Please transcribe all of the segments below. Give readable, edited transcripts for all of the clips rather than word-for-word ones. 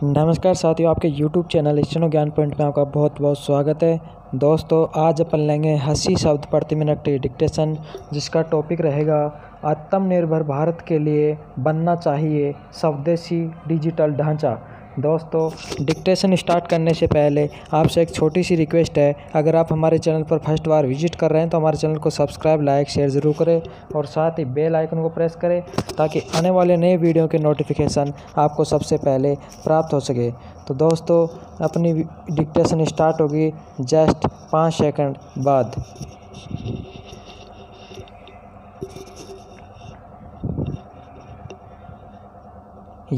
नमस्कार साथियों, आपके YouTube चैनल स्टेनो ज्ञान पॉइंट में आपका बहुत बहुत स्वागत है। दोस्तों, आज अपन लेंगे 80 शब्द प्रति मिनट डिक्टेशन, जिसका टॉपिक रहेगा आत्मनिर्भर भारत के लिए बनना चाहिए स्वदेशी डिजिटल ढांचा। दोस्तों, डिक्टेशन स्टार्ट करने से पहले आपसे एक छोटी सी रिक्वेस्ट है। अगर आप हमारे चैनल पर फर्स्ट बार विजिट कर रहे हैं तो हमारे चैनल को सब्सक्राइब, लाइक, शेयर ज़रूर करें और साथ ही बेल आइकन को प्रेस करें ताकि आने वाले नए वीडियो के नोटिफिकेशन आपको सबसे पहले प्राप्त हो सके। तो दोस्तों, अपनी डिक्टेशन स्टार्ट होगी जस्ट 5 सेकंड बाद।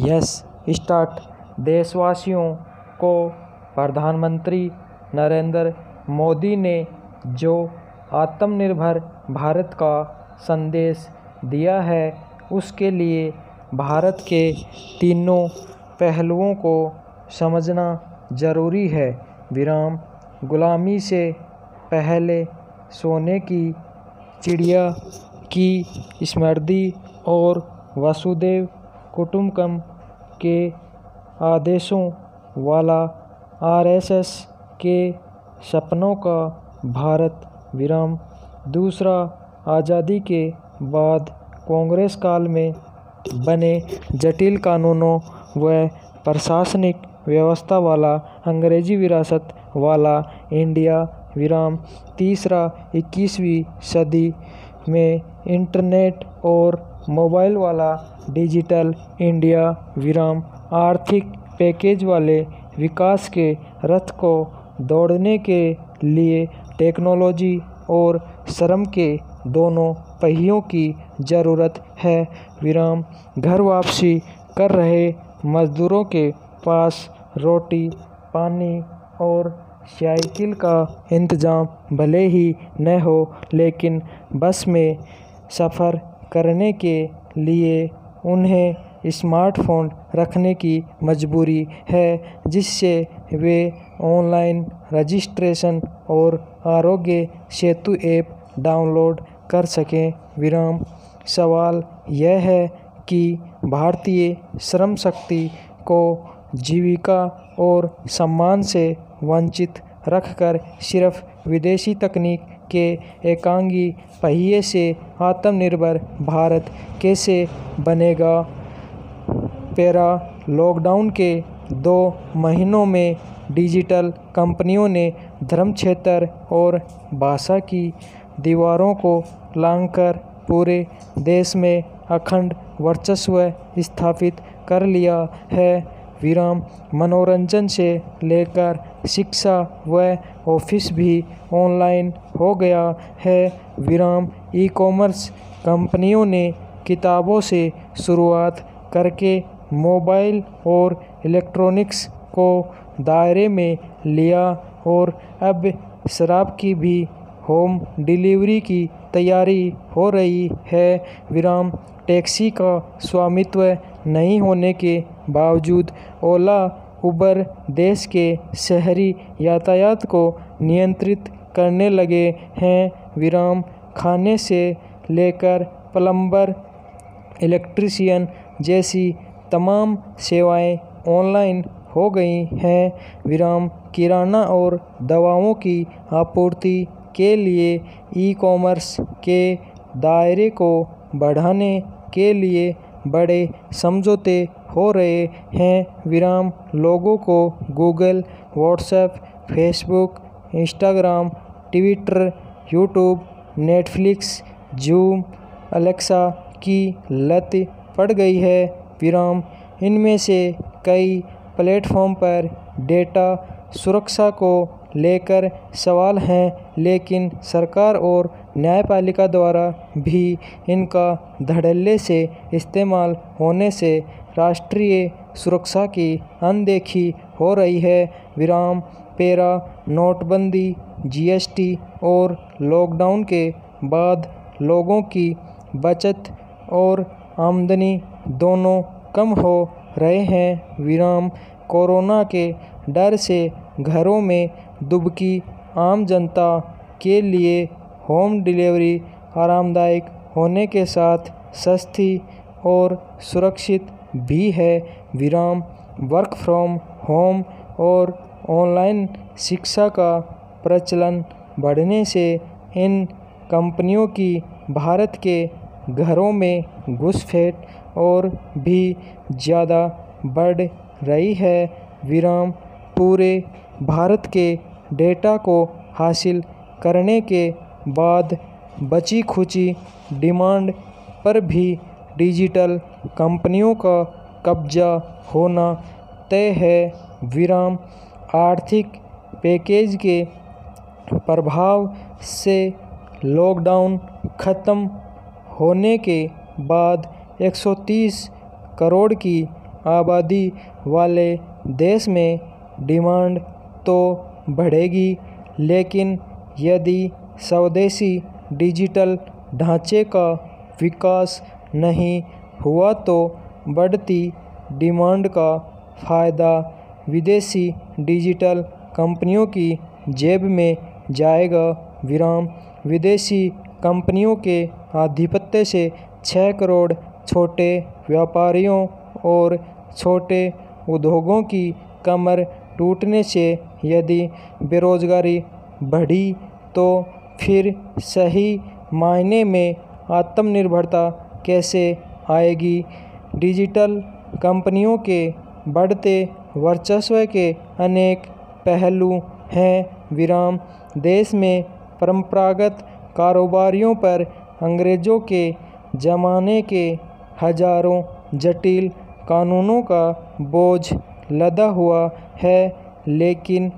Yes, start. देशवासियों को प्रधानमंत्री नरेंद्र मोदी ने जो आत्मनिर्भर भारत का संदेश दिया है, उसके लिए भारत के तीनों पहलुओं को समझना ज़रूरी है। विराम। गुलामी से पहले सोने की चिड़िया की स्मृति और वसुधैव कुटुंबकम के आदेशों वाला आरएसएस के सपनों का भारत। विराम। दूसरा, आज़ादी के बाद कांग्रेस काल में बने जटिल कानूनों व प्रशासनिक व्यवस्था वाला अंग्रेजी विरासत वाला इंडिया। विराम। तीसरा, 21वीं सदी में इंटरनेट और मोबाइल वाला डिजिटल इंडिया। विराम। आर्थिक पैकेज वाले विकास के रथ को दौड़ने के लिए टेक्नोलॉजी और श्रम के दोनों पहियों की ज़रूरत है। विराम। घर वापसी कर रहे मजदूरों के पास रोटी, पानी और साइकिल का इंतज़ाम भले ही न हो, लेकिन बस में सफ़र करने के लिए उन्हें स्मार्टफोन रखने की मजबूरी है, जिससे वे ऑनलाइन रजिस्ट्रेशन और आरोग्य सेतु ऐप डाउनलोड कर सकें। विराम। सवाल यह है कि भारतीय श्रम शक्ति को जीविका और सम्मान से वंचित रखकर सिर्फ विदेशी तकनीक के एकांगी पहिए से आत्मनिर्भर भारत कैसे बनेगा? पैरा। लॉकडाउन के 2 महीनों में डिजिटल कंपनियों ने धर्म क्षेत्र और भाषा की दीवारों को लांघकर पूरे देश में अखंड वर्चस्व स्थापित कर लिया है। विराम। मनोरंजन से लेकर शिक्षा व ऑफिस भी ऑनलाइन हो गया है। विराम। ई-कॉमर्स कंपनियों ने किताबों से शुरुआत करके मोबाइल और इलेक्ट्रॉनिक्स को दायरे में लिया और अब शराब की भी होम डिलीवरी की तैयारी हो रही है। विराम। टैक्सी का स्वामित्व नहीं होने के बावजूद ओला, उबर देश के शहरी यातायात को नियंत्रित करने लगे हैं। विराम। खाने से लेकर प्लम्बर, इलेक्ट्रीशियन जैसी तमाम सेवाएं ऑनलाइन हो गई हैं। विराम। किराना और दवाओं की आपूर्ति के लिए ई-कॉमर्स के दायरे को बढ़ाने के लिए बड़े समझौते हो रहे हैं। विराम। लोगों को Google, WhatsApp, Facebook, Instagram, Twitter, YouTube, Netflix, zoom, Alexa की लत पड़ गई है। विराम। इनमें से कई प्लेटफॉर्म पर डेटा सुरक्षा को लेकर सवाल हैं, लेकिन सरकार और न्यायपालिका द्वारा भी इनका धड़ल्ले से इस्तेमाल होने से राष्ट्रीय सुरक्षा की अनदेखी हो रही है। विराम। पैरा। नोटबंदी, जीएसटी और लॉकडाउन के बाद लोगों की बचत और आमदनी दोनों कम हो रहे हैं। विराम। कोरोना के डर से घरों में दुबकी आम जनता के लिए होम डिलीवरी आरामदायक होने के साथ सस्ती और सुरक्षित भी है। विराम। वर्क फ्रॉम होम और ऑनलाइन शिक्षा का प्रचलन बढ़ने से इन कंपनियों की भारत के घरों में घुसपैठ और भी ज़्यादा बढ़ रही है। पूरे भारत के डेटा को हासिल करने के बाद बची खुची डिमांड पर भी डिजिटल कंपनियों का कब्जा होना तय है। आर्थिक पैकेज के प्रभाव से लॉकडाउन खत्म होने के बाद 130 करोड़ की आबादी वाले देश में डिमांड तो बढ़ेगी, लेकिन यदि स्वदेशी डिजिटल ढांचे का विकास नहीं हुआ तो बढ़ती डिमांड का फ़ायदा विदेशी डिजिटल कंपनियों की जेब में जाएगा। विदेशी कंपनियों के आधिपत्य से 6 करोड़ छोटे व्यापारियों और छोटे उद्योगों की कमर टूटने से यदि बेरोजगारी बढ़ी तो फिर सही मायने में आत्मनिर्भरता कैसे आएगी। डिजिटल कंपनियों के बढ़ते वर्चस्व के अनेक पहलू हैं। देश में परंपरागत कारोबारियों पर अंग्रेज़ों के ज़माने के हजारों जटिल कानूनों का बोझ लदा हुआ है, लेकिन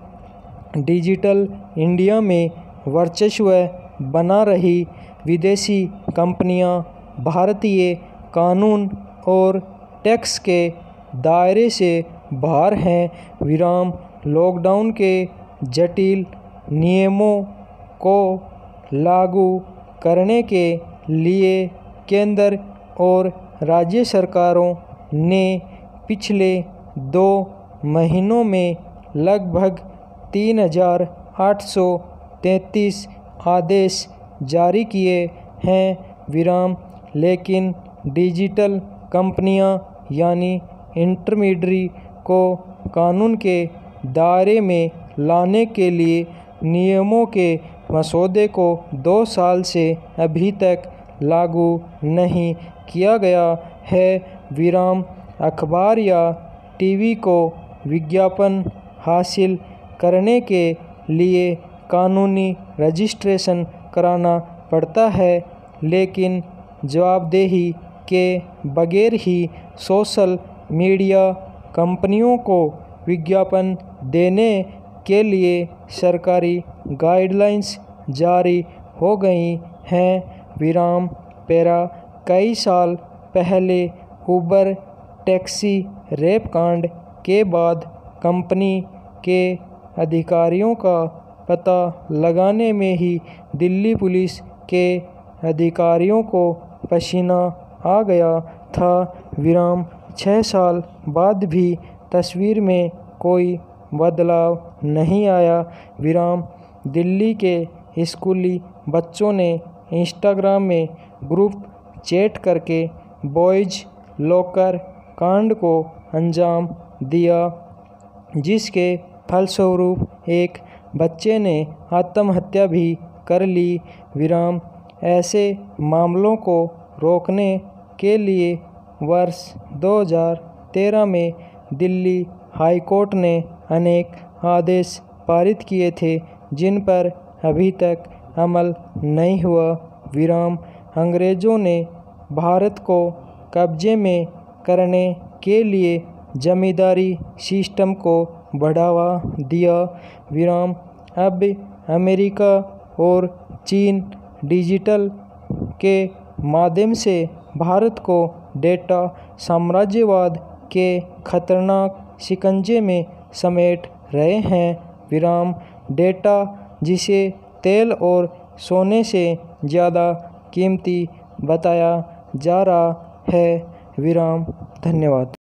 डिजिटल इंडिया में वर्चस्व बना रही विदेशी कंपनियां भारतीय कानून और टैक्स के दायरे से बाहर हैं। लॉकडाउन के जटिल नियमों को लागू करने के लिए केंद्र और राज्य सरकारों ने पिछले 2 महीनों में लगभग 3,833 आदेश जारी किए हैं। लेकिन डिजिटल कंपनियां यानी इंटरमीडियरी को कानून के दायरे में लाने के लिए नियमों के मसौदे को 2 साल से अभी तक लागू नहीं किया गया है। अखबार या टीवी को विज्ञापन हासिल करने के लिए कानूनी रजिस्ट्रेशन कराना पड़ता है, लेकिन जवाबदेही के बगैर ही सोशल मीडिया कंपनियों को विज्ञापन देने के लिए सरकारी गाइडलाइंस जारी हो गई हैं। कई साल पहले उबर टैक्सी रेप कांड के बाद कंपनी के अधिकारियों का पता लगाने में ही दिल्ली पुलिस के अधिकारियों को पसीना आ गया था। 6 साल बाद भी तस्वीर में कोई बदलाव नहीं आया। दिल्ली के स्कूली बच्चों ने इंस्टाग्राम में ग्रुप चैट करके बॉयज़ लॉकर कांड को अंजाम दिया, जिसके फलस्वरूप एक बच्चे ने आत्महत्या भी कर ली। ऐसे मामलों को रोकने के लिए वर्ष 2013 में दिल्ली हाई कोर्ट ने अनेक आदेश पारित किए थे, जिन पर अभी तक अमल नहीं हुआ। अंग्रेज़ों ने भारत को कब्जे में करने के लिए जमींदारी सिस्टम को बढ़ावा दिया। अब अमेरिका और चीन डिजिटल के माध्यम से भारत को डेटा साम्राज्यवाद के खतरनाक शिकंजे में समेट रहे हैं। डेटा जिसे तेल और सोने से ज़्यादा कीमती बताया जा रहा है। धन्यवाद।